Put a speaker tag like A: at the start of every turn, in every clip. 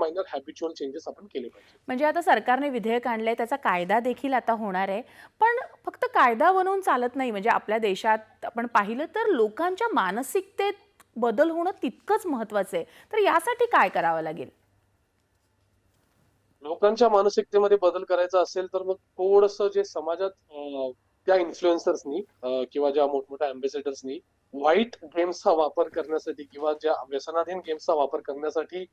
A: Minor habitual changes आपण केले पाहिजे.
B: म्हणजे आता सरकारने विधेयक आणलंय, त्याचा कायदा देखील आता होणार आहे. पण फक्त कायदा बनवून चालत नाही. म्हणजे आपल्या देशात आपण पाहिलं तर लोकांच्या मानसिकतेत बदल होणं तितकंच महत्त्वाचं आहे. तर यासाठी काय करावं लागेल?
A: लोकांच्या मानसिकतेमध्ये बदल करायचा असेल तर मग थोडंसं जे समाजात त्या इन्फ्लुएन्सर्सनी किंवा ज्या मोठमोठ्या अँबॅसेडर्सनी वाईट गेम्सचा वापर करण्यासाठी किंवा ज्या व्यसनाधीन गेम्सचा वापर करण्यासाठी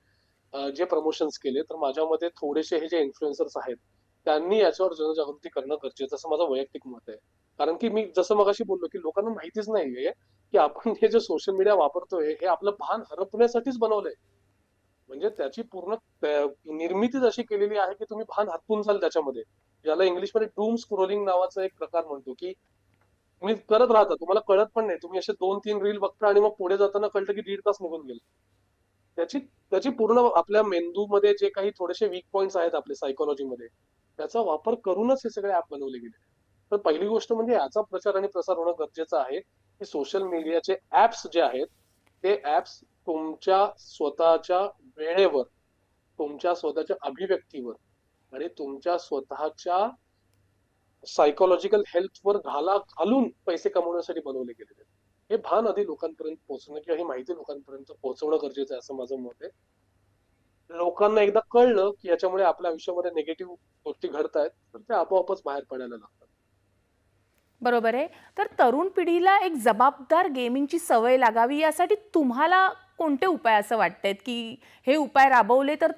A: जे प्रमोशन्स केले, तर माझ्या मते थोडेसे हे जे इन्फ्लुएन्सर्स आहेत, त्यांनी याच्यावर जनजागृती करणं गरजेचं असं माझं वैयक्तिक मत आहे. कारण की मी जसं मगाशी बोललो, की लोकांना माहितीच नाहीये, की आपण हे जे सोशल मीडिया वापरतोय, हे आपलं भान हरपण्यासाठीच बनवलंय. म्हणजे त्याची पूर्ण निर्मितीच अशी केलेली आहे, की तुम्ही भान हरपून जाल त्याच्यामध्ये. ज्याला इंग्लिशमध्ये डूम स्क्रोलिंग नावाचा एक प्रकार म्हणतो, की तुम्ही करत राहता. तुम्हाला कळत पण नाही. तुम्ही असे 2-3 रील बघता आणि मग पुढे जाताना कळतं, की दीड तास निघून गेले. त्याची त्याची पूर्ण आपल्या मेंदूमध्ये जे काही थोडेसे वीक पॉइंट्स आहेत आपल्या सायकॉलॉजीमध्ये, त्याचा वापर करूनच हे सगळे ॲप बनवले गेले. तर पहिली गोष्ट म्हणजे याचा प्रचार आणि प्रसार होणं गरजेचं आहे, की सोशल मीडियाचे ॲप्स जे आहेत, ते ॲप्स तुमच्या स्वतःच्या वेळेवर, तुमच्या स्वतःच्या अभिव्यक्तीवर आणि तुमच्या स्वतःच्या सायकॉलॉजिकल हेल्थवर घालून पैसे कमवण्यासाठी बनवले गेलेले आहेत. हे भान आधी लोकांपर्यंत पोहोचणं किंवा ही माहिती लोकांपर्यंत पोहोचवणं गरजेचं आहे असं माझं मत आहे. लोकांना एकदा कळलं, की याच्यामुळे आपल्या आयुष्यामध्ये निगेटिव्ह गोष्टी घडतायत, तर ते आपोआपच बाहेर पडायला लागतात.
B: बरोबर आहे. तर तरुण पिढीला एक जबाबदार गेमिंगची सवय लागावी यासाठी तुम्हाला कोणते उपाय असं वाटतायत, की हे उपाय राबवले तर